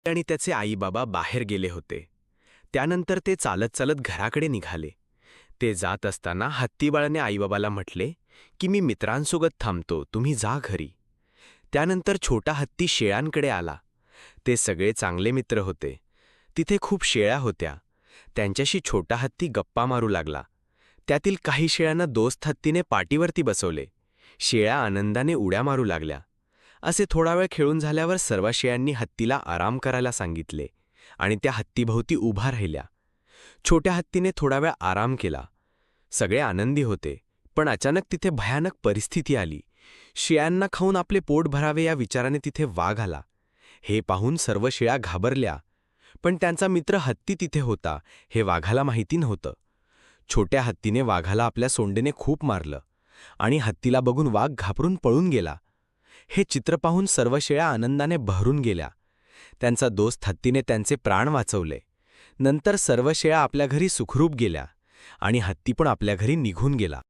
आणि त्याचे आईबाबा बाहेर गेले होते. त्यानंतर ते चालत चालत घराकडे निघाले. ते जात असताना हत्तीबाळाने आईबाबाला म्हटले की मी मित्रांसोबत थांबतो, तुम्ही जा घरी. त्यानंतर छोटा हत्ती शेळ्यांकडे आला. ते सगळे चांगले मित्र होते. तिथे खूप शेळ्या होत्या. त्यांच्याशी छोटा हत्ती गप्पा मारू लागला. त्यातील काही शेळ्यांना दोस्त हत्तीने पाठीवरती बसवले. शेळ्या आनंदाने उड्या मारू लागल्या. असे थोडा वेळ खेळून झाल्यावर सर्व शेळ्यांनी हत्तीला आराम करायला सांगितले आणि त्या हत्तीभोवती उभा राहिल्या. छोट्या हत्तीने थोडा वेळ आराम केला. सगळे आनंदी होते. पण अचानक तिथे भयानक परिस्थिती आली. शेळ्यांना खाऊन आपले पोट भरावे या विचाराने तिथे वाघ आला. हे पाहून सर्व शेळ्या घाबरल्या. पण त्यांचा मित्र हत्ती तिथे होता हे वाघाला माहिती नव्हतं. छोट्या हत्तीने वाघाला आपल्या सोंडेने खूप मारलं आणि हत्तीला बघून वाघ घाबरून पळून गेला. हे चित्र पाहून सर्व शेळ्या आनंदाने बहरून गेल्या. त्यांचा दोस्त हत्तीने त्यांचे प्राण वाचवले. नंतर सर्व शेळ्या आपल्या घरी सुखरूप गेल्या आणि हत्ती पण आपल्या घरी निघून गेला.